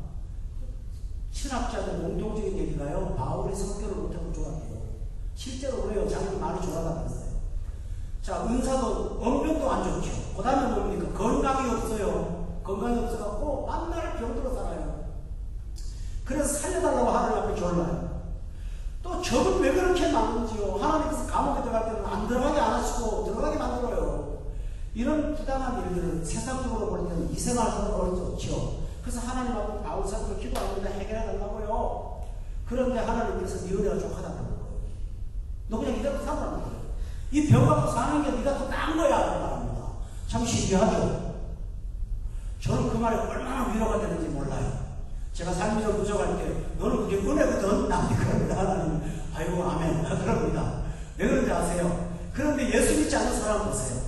신학자들 공통적인 얘기가요. 바울이 설교를 못하고 졸았대요. 실제로 그래요. 자기는 많이 졸아다녔어요. 자, 은사도 언변도 안 좋죠. 그 다음에 뭡니까? 건강이 없어요. 건강이 없어갖고 만날 병들어 살아요. 그래서 살려달라고 하나님 앞에 졸라요. 또 적은 왜 그렇게 많은지요. 하나님께서 감옥에 들어갈 때는 안 들어가게 안 하시고 들어가게 만들어요. 이런 부당한 일들을 세상적으로 볼 때는 이생활하는 건 좋죠. 그래서 하나님 앞에 바울 사도로 기도하는데 해결해 달라고요. 그런데 하나님께서 네 은혜가 족하다는 거예요. 너 그냥 이대로 살아라는 거예요. 이 병 갖고 사는 게 네가 더 나은 거야 말합니다. 참 신기하죠. 저는 그 말이 얼마나 위로가 되는지 몰라요. 제가 삶에서 부족할 때 너는 그게 은혜거든 남이 그럽니다. 하나님 아이고 아멘 그럽니다. 왜 그런지 아세요? 그런데 예수 믿지 않는 사람 보세요.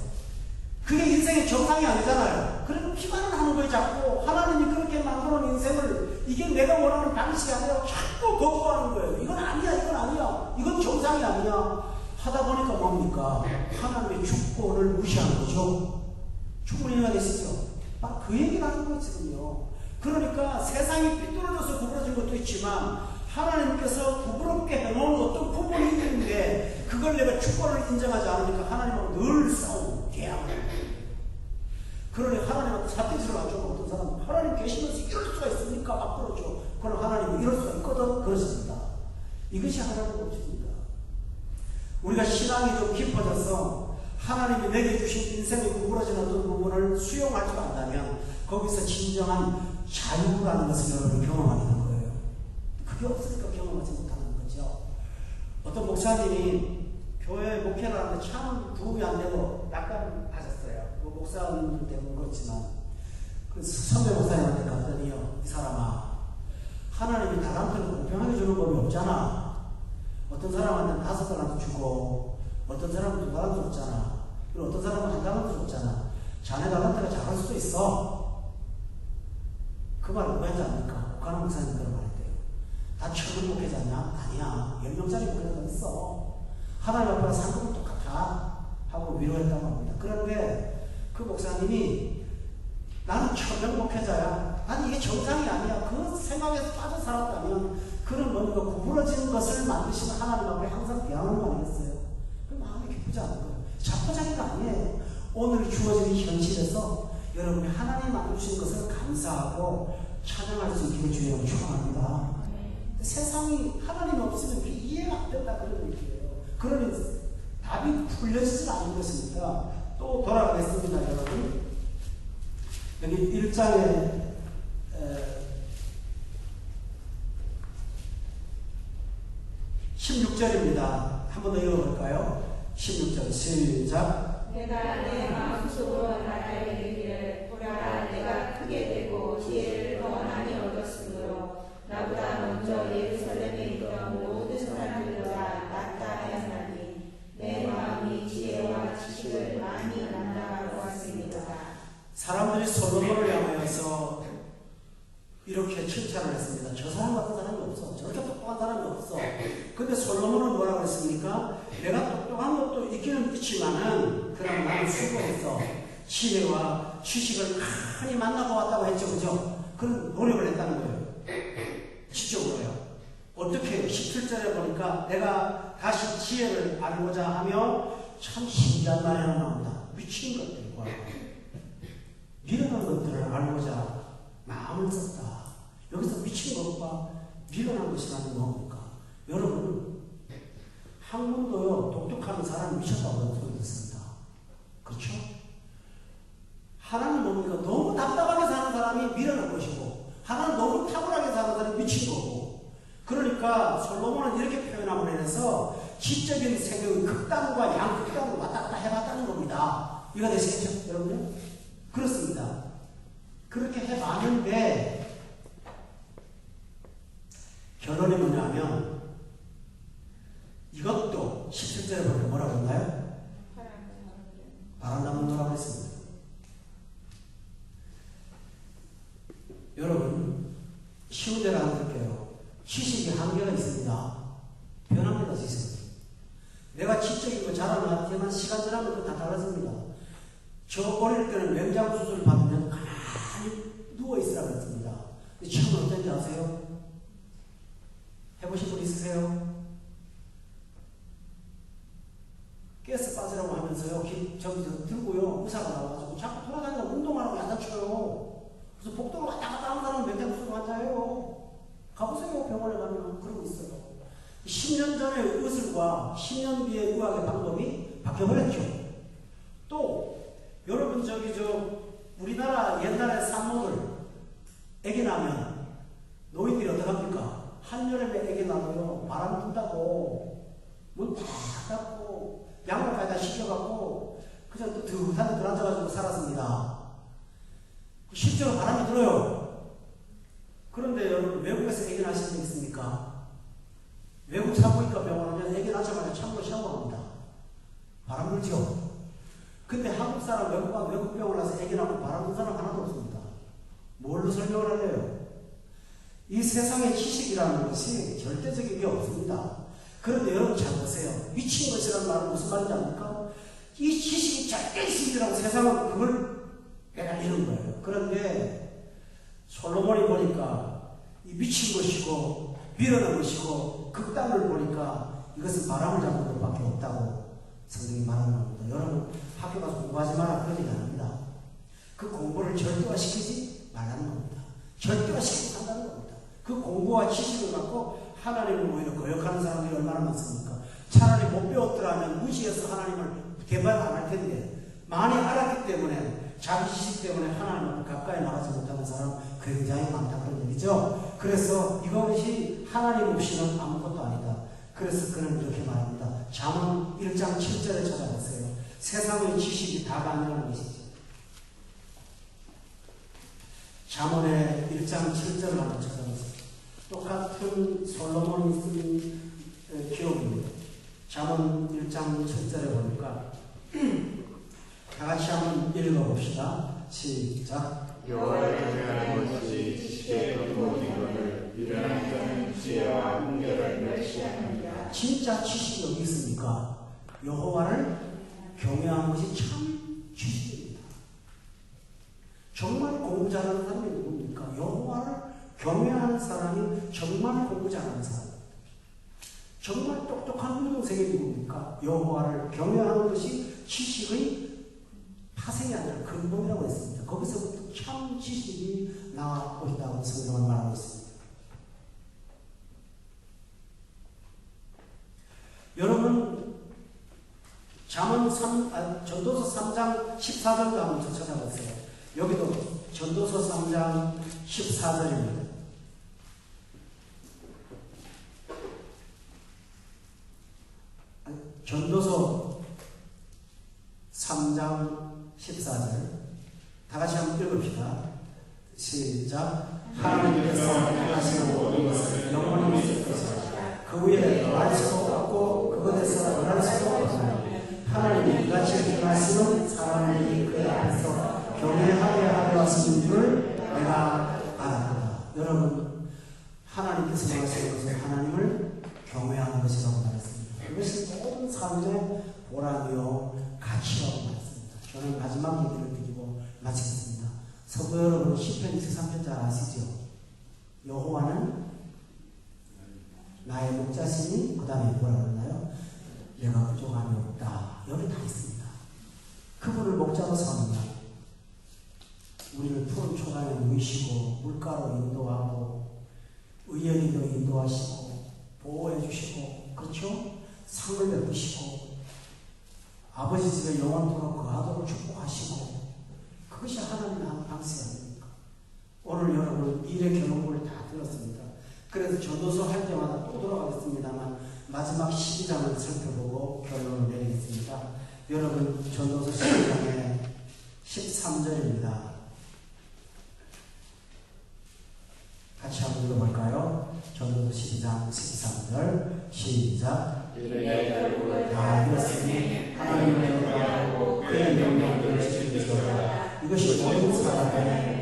그게 인생의 정상이 아니잖아요. 그래도 피반을 하는 거예요. 자꾸 하나님이 그렇게 만들어놓은 인생을 이게 내가 원하는 방식이 아니라 자꾸 거부하는 거예요. 이건 아니야 이건 아니야 이건 정상이 아니야 하다 보니까 뭡니까? 하나님의 주권을 무시하는 거죠. 충분히 이해가 되시죠? 막 그 얘기를 하는 거예요 지금요. 그러니까 세상이 삐뚤어져서 구부러진 것도 있지만 하나님께서 부끄럽게 해놓은 어떤 부분이 있는데 그걸 내가 주권을 인정하지 않으니까 하나님하고 늘 싸우고 계약을 그러니 하나님한테 사태질을 하죠. 어떤 사람은 하나님 계시면서 이럴 수가 있습니까? 막 그러죠. 그럼 하나님은 이럴 수가 있거든 그러십니다. 이것이 하나님의 법칙입니다. 우리가 신앙이 좀 깊어져서 하나님이 내게 주신 인생의 구부러진 어떤 부분을 수용할 줄 안다면 거기서 진정한 자유라는 것을 여러분이 경험하게 되는 거예요. 그게 없으니까 경험하지 못하는 거죠. 어떤 목사님이 교회 목회를 하는데 참 도움이 안 되고 약간 하셨어요. 그 목사님들 때문에 그렇지만 그 선배 목사님한테 갔더니요. 이 사람아 하나님이 달란트를 공평하게 주는 법이 없잖아. 어떤 사람한테는 5달란트 주고 어떤 사람은 2달란트 줬잖아. 그리고 어떤 사람은 1달란트 줬잖아. 자네가 말은 뭐하지 않을까? 북한 목사님 그런 말 했대요. 다 천명 목회자냐? 아니야. 10명짜리 목회자가 있어. 하나님 앞에 상급은 똑같아. 하고 위로했다고 합니다. 그런데 그 목사님이 나는 천명 목회자야. 아니 이게 정상이 아니야. 그 생각에서 빠져 살았다면 그런 뭔가 구부러진 것을 만드시는 하나님 앞에 항상 대항하는 거 아니겠어요? 그 마음이 기쁘지 않은 거예요. 자포자기가 아니에요. 오늘 주어진 현실에서 여러분이 하나님 만드신 것을 감사하고 찬양할 수 있기를 주여 축원합니다. 세상이 하나님 없으면 이해가 안 된다 그런 얘기예요. 그러니 답이 풀려지지 않는 것입니다. 또 돌아가겠습니다, 여러분. 여기 1장에 16절입니다. 한 번 더 읽어볼까요? 16절 시작. 내가 내 마음속으로 나라에 이르기를 보라 내가 크게 되고 지혜를 더 많이 얻었으므로 나보다 먼저 예루살렘에 있던 모든 사람들보다 낫다 하였나니 내 마음이 지혜와 지식을 많이 만나고 왔습니다. 사람들이 솔로몬을 향하여서 이렇게 칭찬을 했습니다. 저 사람 같은 사람이 없어. 저렇게 똑똑한 사람이 없어. 근데 솔로몬은 뭐라고 했습니까? 내가 똑똑한 것도 있기는 있지만은 그럼 나는 수고했어. 지혜와 지식을 많이 만나고 왔다고 했죠. 그죠? 그런 노력을 했다는 거예요. 지적으로요. 어떻게 17절에 보니까 내가 다시 지혜를 알고자 하며 참 신기한 말이 하나 나옵니다. 미친 것들과 미련한 것들을 알고자 마음을 썼다. 여기서 미친 것과 미련한 것이라는 게 뭡니까? 여러분, 학문도요, 독특한 사람이 미쳤다고 소리 듣습니다. 그렇죠? 하나는 뭡니까? 너무 답답하게 사는 사람이 미련한 것이고, 하나는 너무 탁월하게 사는 사람이 미친 거고, 그러니까 솔로몬은 이렇게 표현함으로 인해서 지적인 세계의 극단과 양극단을 왔다 갔다 해봤다는 겁니다. 이해가 되시겠죠, 여러분? 그렇습니다. 그렇게 해봤는데 결론이 뭐냐면 이것도 17절에 보니까 뭐라고 했나요? 바람 잡는다고 했습니다. 여러분 쉬운 대로 안 들게요. 지식이 한계가 있습니다. 변합니다. 지식은. 내가 지적인 거 잘하지만 시간 지나면 그거 다 달라집니다. 저 어릴 때는 맹장 수술 받으면 가만히 누워있으라고 했습니다. 처음 어떤지 아세요? 해보신 분 있으세요? 가스 빠지라고 하면서요, 저기 들고요, 의사가 나와가지고 자꾸 돌아다니고 운동하라고 야단쳐요. 그래서 복도를 왔다 갔다 하는 사람은 맹장 수술 환자예요. 가보세요, 병원에 가면 그러고 있어요. 10년 전의 의술과 10년 뒤의 의학의 방법이 바뀌어버렸죠. 또 여러분 우리나라 옛날에 산모들 애기 나면 노인들이 어떡합니까? 한여름에 애기 나면요 바람 분다고 문 다 닫고 양말까지 다 시켜갖고 그냥 또 드뜻한 데 들어앉아가지고 살았습니다. 실제로 바람이 들어요. 그런데 여러분 외국에서 애기 낳으신 적 있습니까? 외국 산부인과 병원 오면 애기 낳자마자 참으로 샤워합니다. 바람 불죠? 근데 한국 사람 외국 병원 와서 애기 낳으면 바람 분 사람 하나도 없습니다. 뭘로 설명을 하려요? 이 세상의 지식이라는 것이 절대적인 게 없습니다. 그런데 여러분 잘 보세요. 미친 것이라는 말은 무슨 말인지 압니까? 이 지식이 절대식이라고 세상은 그걸 매달리는 거예요. 그런데 솔로몬이 보니까 이 미친 것이고 미련한 것이고 극단을 보니까 이것은 바람을 잡는 것밖에 없다고 성경이 말하는 겁니다. 여러분 학교 가서 공부하지 마라 그런 얘기 안 합니다. 그 공부를 절대화시키지 말라는 겁니다. 절대화시키지 한다는 겁니다. 그 공부와 지식을 갖고 하나님을 오히려 거역하는 사람들이 얼마나 많습니까? 차라리 못 배웠더라면 무지해서 하나님을 개발 안 할 텐데 많이 알았기 때문에 자기 지식 때문에 하나님을 가까이 나가지 못하는 사람 굉장히 많다 그런 얘기죠. 그래서 이것이 하나님 없이는 아무것도 아니다. 그래서 그는 이렇게 말합니다. 잠언 1장 7절에 찾아보세요. 세상의 지식이 다가 아니라는 것이죠. 잠언의 1장 7절을 한번 찾아보세요. 똑같은 솔로몬이 쓴 기록입니다. 잠언 1장 7절에 보니까 다 같이 한번 읽어봅시다. 시작. 여호와를 경외하는 것이 지식의 근본이거늘 미련한 자는 지혜와 훈계를 멸시하느니라. 진짜 지식이 어디 있습니까? 여호와를 경외하는 것이 참 지식입니다. 정말 공부 잘하는 사람이 누굽니까? 여호와를 경외하는 사람이 정말 공부 잘하는 사람입니다. 정말 똑똑한 운동생이 누굽니까? 여호와를 경외하는 것이 지식의 파생이 아니라 근본이라고 했습니다. 거기서부터 참 지식이 나오고 있다고 성경은 말하고 있습니다. 여러분, 전도서 3장 14절도 한번 찾아보세요. 여기도 전도서 3장 14절입니다. 전도서 3장 14절 다 같이 한번 읽읍시다. 시작. 하나님께서 하시는 모든 것을 영원히 있을 것이라. 그 위에 말 수도 없고 그것에서 변할 수도 없나니 하나님이 이같이 행하시는 사람들이 그의 앞에서 경외하게 하려 하시는 줄을 내가 알았다. 여러분, 하나님께서 하시는 것은 하나님을 경외하는 것이라고 말했습니다. 그것이 모든 삶의 보람이요 가치라고 말했습니다. 저는 마지막 얘기를 드리고 마치겠습니다. 성도 여러분, 시편 23편 잘 아시죠? 여호와는 나의 목자시니, 그 다음에 뭐라고 그러나요? 내가 부족함이 없다. 여기 다 있습니다. 그분을 목자로 삼으면 우리를 푸른 초강에 누이시고 물가로 인도하고 의연히도 인도하시고 보호해 주시고, 그렇죠? 상을 베푸시고 아버지 집에 영원토록 거하도록 축복하시고, 그것이 하나님의 방식 아닙니까? 오늘 여러분 일의 결론을 다 들었습니다. 그래서 전도서 할 때마다 또 돌아가겠습니다만 마지막 12장을 살펴보고 결론을 내리겠습니다. 여러분, 전도서 12장의 13절입니다. 같이 한번 읽어볼까요? 전도서 12장 13절 시작. 이르게 결국은 다 이렇으니 하나님을 경외하고 그의 명령들을 지키소서. 이것이 모든 사람의